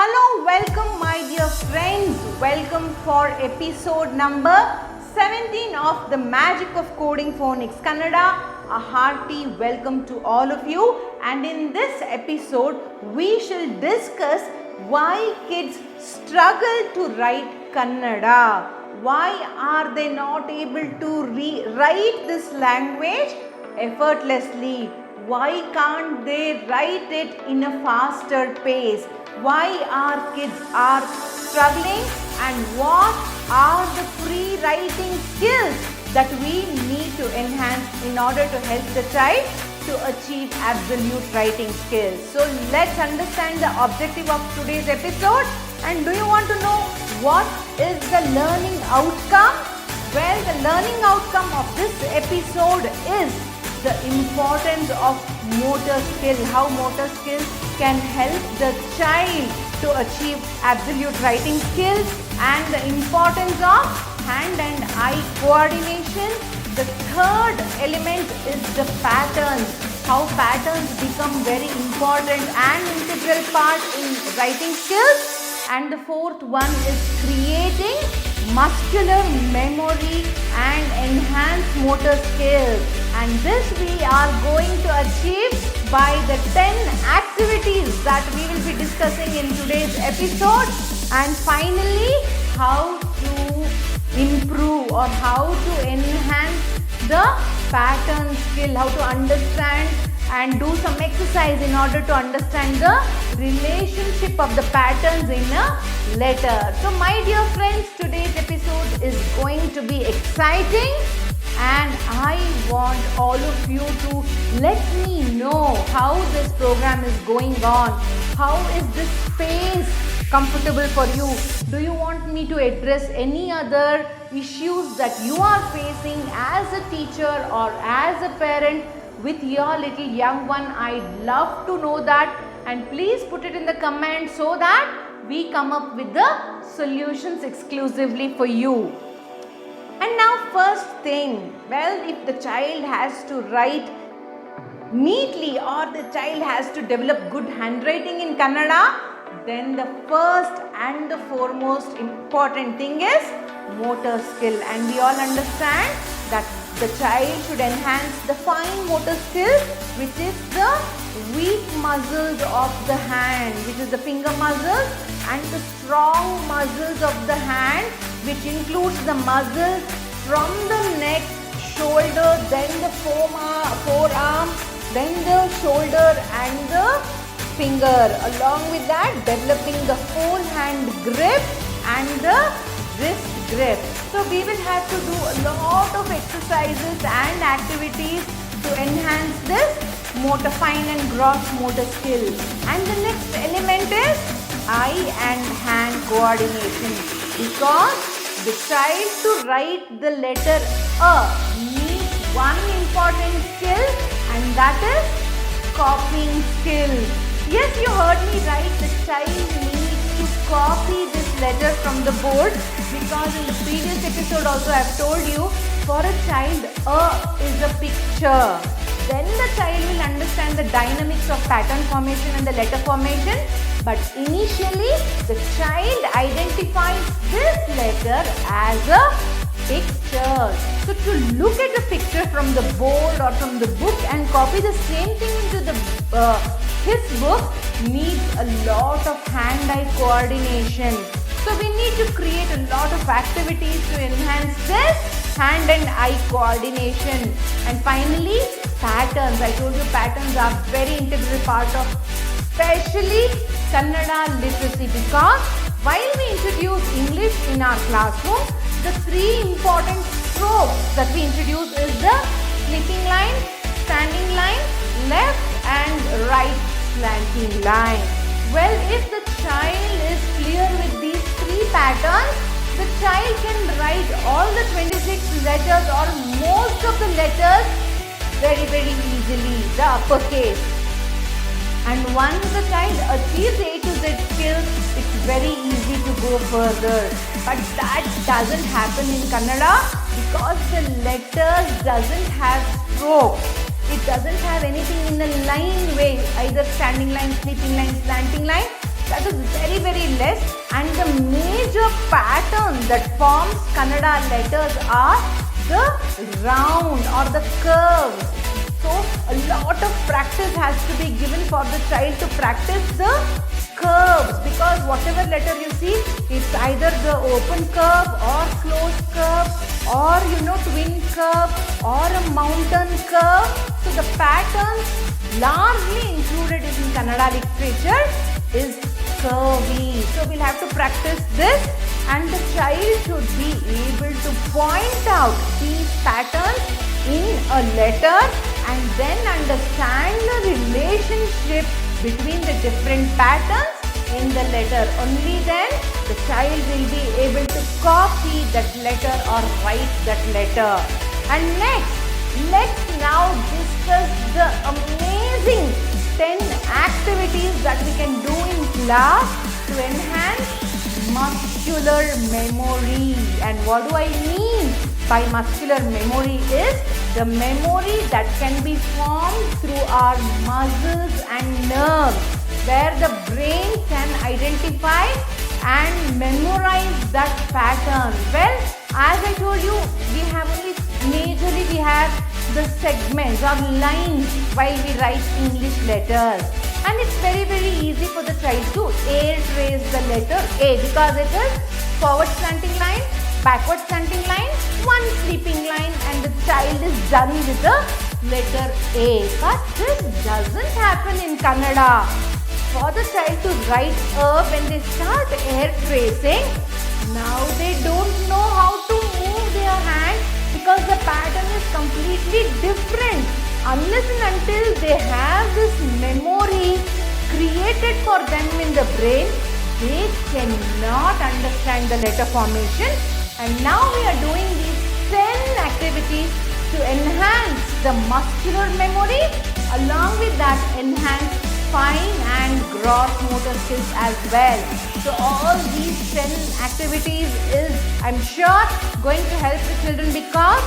Hello, welcome my dear friends. Welcome for episode number 17 of the Magic of Coding Phonics Kannada. A hearty welcome to all of you, and in this episode we shall discuss why kids struggle to write Kannada. Why are they not able to write this language effortlessly? Why can't they write it in a faster pace? Why our kids are struggling, and what are the free writing skills that we need to enhance in order to help the child to achieve absolute writing skills. So let's understand the objective of today's episode. And do you want to know what is the learning outcome? Well, the learning outcome of this episode is the importance of motor skill, how motor skills can help the child to achieve absolute writing skills, and the importance of hand and eye coordination. The third element is the patterns, how patterns become very important and integral part in writing skills. And the fourth one is creating muscular memory and enhanced motor skills. And this we are going to achieve by the 10 activities that we will be discussing in today's episode. And finally, how to improve or how to enhance the pattern skill, how to understand and do some exercise in order to understand the relationship of the patterns in a letter. So my dear friends, today's episode is going to be exciting, and I want all of you to let me know how this program is going on. How is this space comfortable for you? Do you want me to address any other issues that you are facing as a teacher or as a parent with your little young one? I'd love to know that, and please put it in the comments so that we come up with the solutions exclusively for you. And now first thing, well, if the child has to write neatly or the child has to develop good handwriting in Kannada, then the first and the foremost important thing is motor skill. And we all understand that the child should enhance the fine motor skills, which is the weak muscles of the hand, which is the finger muscles, and the strong muscles of the hand, which includes the muscles from the neck, shoulder, then the forearm, then the shoulder and the finger. Along with that, developing the whole hand grip and the wrist grip. So we will have to do a lot of exercises and activities to enhance this fine and gross motor skills. And the next element is eye and hand coordination, because the child to write the letter A needs one important skill, and that is copying skill. Yes, you heard me right. The child needs to copy this letter from the board, because in the previous episode also I have told you, for a child, A is a picture. Then the child will understand the dynamics of pattern formation and the letter formation. But initially, the child identifies this letter as a picture. So to look at a picture from the board or from the book and copy the same thing into the his book needs a lot of hand-eye coordination. So we need to create a lot of activities to enhance this hand and eye coordination. And finally, patterns. I told you patterns are very integral part of especially Kannada literacy, because while we introduce English in our classroom, the three important strokes that we introduce is the sleeping line, standing line, left and right slanting line. Well, if the child is clear with these three patterns, the child can write all the 26 letters or most of the letters very easily, the uppercase. And once the child achieves A to Z skills, it's very easy to go further. But that doesn't happen in Kannada, because the letters doesn't have strokes. It doesn't have anything in a line way, either standing line, sleeping line, slanting line. That is very less, and the major pattern that forms Kannada letters are the round or the curves. So a lot of practice has to be given for the child to practice the curves, because whatever letter you see, it's either the open curve or closed curve, or twin curve or a mountain curve. So the patterns largely included in Kannada literature is curvy. So we'll have to practice this, and the child should be able to point out these patterns in a letter and then understand the relationship between the different patterns in the letter. Only then the child will be able to copy that letter or write that letter. And next, let's now discuss the amazing 10 activities that we can do in class to enhance muscular memory. And what do I mean by muscular memory is the memory that can be formed through our muscles and nerves, where the brain can identify and memorize that pattern. Well, as I told you, we have the segments or lines while we write English letters, and it's very easy for the child to air trace the letter A, because it is forward slanting line, backward slanting line, one sleeping line, and the child is done with the letter A. But this doesn't happen in Kannada. For the child to write when they start air tracing, now they don't know how to move their hand, because the pattern is completely different. Unless and until they have this memory created for them in the brain, they cannot understand the letter formation. And now we are doing these 10 activities to enhance the muscular memory, along with that enhance fine and gross motor skills as well. So all these 10 activities is, I'm sure, going to help the children, because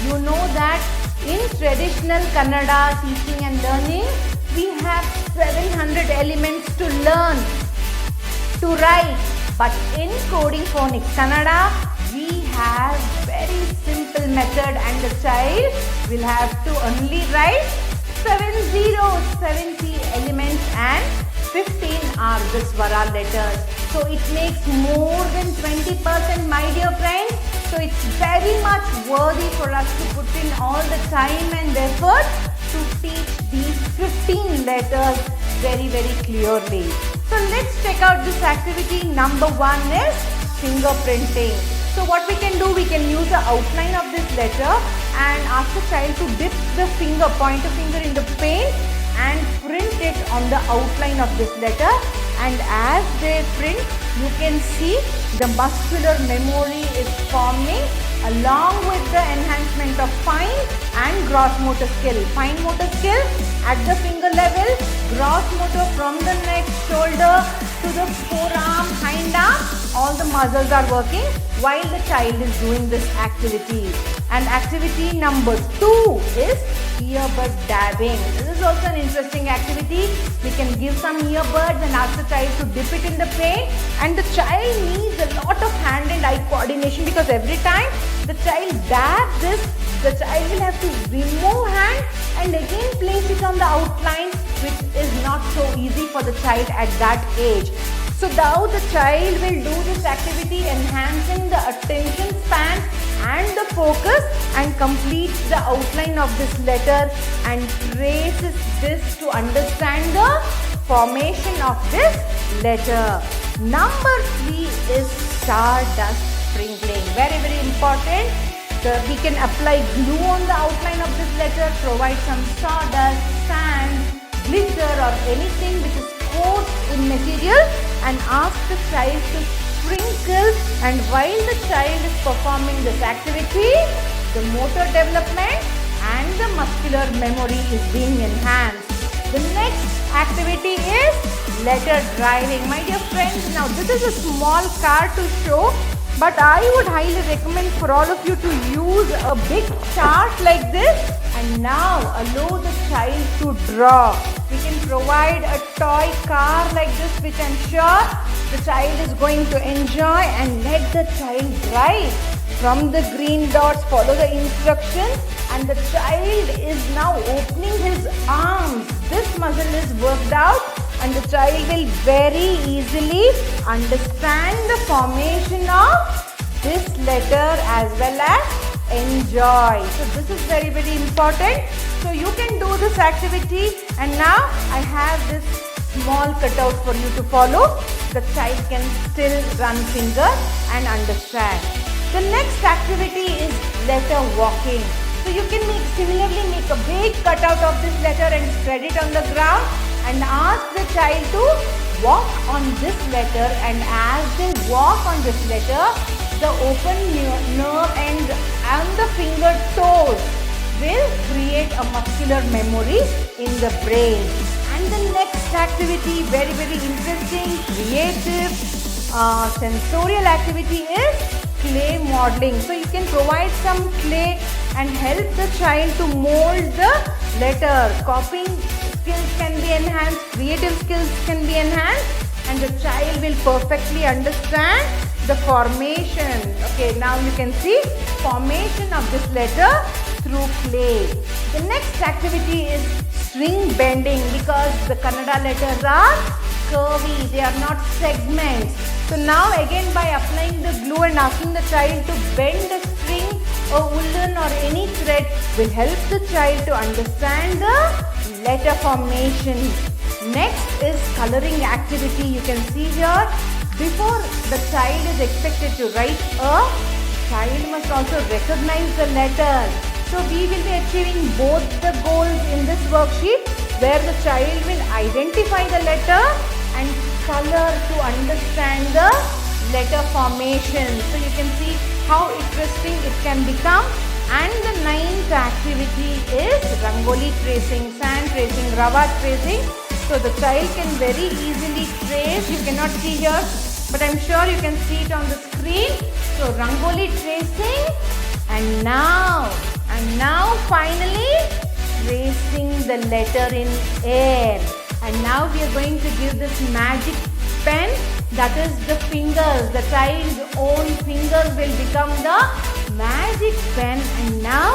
you know that in traditional Kannada teaching and learning, we have 700 elements to learn, to write. But in coding phonics Kannada, we have very simple method, and the child will have to only write 70 elements, and 15 are the Swara letters. So it makes more than 20%, my dear friends. So it's very much worthy for us to put in all the time and effort to teach these 15 letters very clearly. So let's check out this activity. Number 1 is fingerprinting. So what we can do, we can use the outline of this letter and ask the child to dip the pointer finger in the paint and print it on the outline of this letter. And as they print, you can see the muscular memory is forming, along with the enhancement of fine and gross motor skill. Fine motor skill at the finger level, gross motor from the neck, shoulder to the forearm, hind arm, all the muscles are working while the child is doing this activity. And activity number 2 is earbud dabbing. This is also an interesting activity. We can give some earbuds and ask the child to dip it in the paint, and the child needs a lot of hand and eye coordination, because every time the child dabs this, the child will have to remove hand and again place it on the outline, which is not so easy for the child at that age. So now the child will do this activity, enhancing the attention span and the focus, and completes the outline of this letter and traces this to understand the formation of this letter. Number 3 is Sawdust Sprinkling. Very important. We can apply glue on the outline of this letter, provide some sawdust, sand, glitter or anything which is coarse in material, and ask the child to sprinkle. And while the child is performing this activity, the motor development and the muscular memory is being enhanced. The next activity is letter driving. My dear friends, now this is a small card to show, but I would highly recommend for all of you to use a big chart like this, and now allow the child to draw. We can provide a toy car like this, which I'm sure the child is going to enjoy, and let the child drive. From the green dots, follow the instructions, and the child is now opening his arms. This muscle is worked out, and the child will very easily understand the formation of this letter as well as enjoy. So this is very important. So you can do this activity, and now I have this small cutout for you to follow. The child can still run finger and understand. The next activity is letter walking. So you can similarly make a big cutout of this letter and spread it on the ground and ask the child to walk on this letter, and as they walk on this letter, the open nerve and the finger toes will create a muscular memory in the brain. And the next activity, very interesting, creative, sensorial activity is clay modeling. So you can provide some clay and help the child to mold the letter. Copying skills can be enhanced, creative skills can be enhanced, and the child will perfectly understand the formation. Okay, now you can see formation of this letter through clay. The next activity is string bending, because the Kannada letters are curvy, they are not segments. So now again, by applying the glue and asking the child to bend a string, a woolen or any thread, will help the child to understand the letter formation. Next is coloring activity. You can see here, before the child is expected to write a, child must also recognize the letter. So we will be achieving both the goals in this worksheet, where the child will identify the letter and color to understand the letter formation. So you can see how interesting it can become. And the ninth activity is Rangoli Tracing, sand tracing, rava tracing. So the child can very easily trace. You cannot see here, but I'm sure you can see it on the screen. So Rangoli Tracing, and now finally tracing the letter in air. And now we are going to give this magic pen, that is the fingers. The child's own fingers will become the magic pen. And now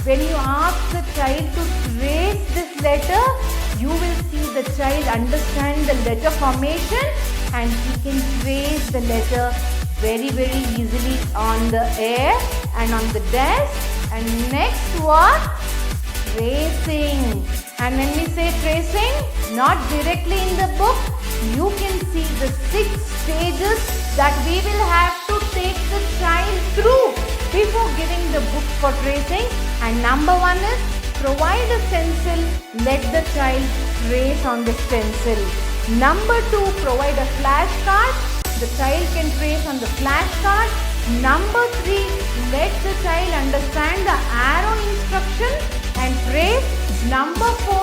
when you ask the child to trace this letter, you will see the child understand the letter formation, and he can trace the letter very easily on the air and on the desk. And next what? Tracing. And when we say tracing, not directly in the book, you can see the 6 stages that we will have to take the child through before giving the book for tracing. And number 1 is provide a stencil, let the child trace on the stencil. Number 2, provide a flashcard. The child can trace on the flashcard. Number 3, let the child understand the arrow instruction and trace. Number 4,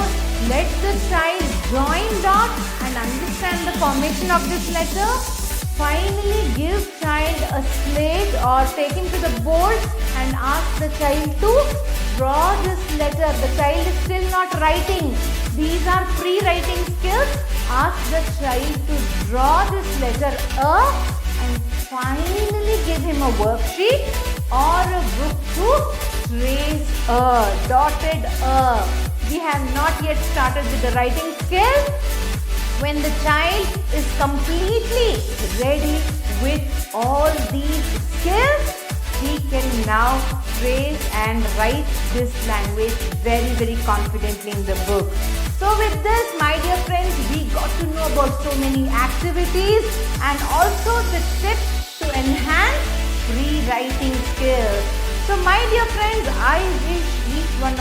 let the child join dots and understand the formation of this letter. Finally, give child a slate or take him to the board and ask the child to draw this letter. The child is still not writing. These are pre-writing skills. Ask the child to draw this letter A, and finally give him a worksheet or a book to trace A, dotted A. We have not yet started with the writing skills. When the child is completely ready with all these skills, he can now trace and write this language very confidently in the book. So with this, my dear friends, we got to know about so many activities and also the tips to enhance rewriting skills. So my dear friends, I wish each one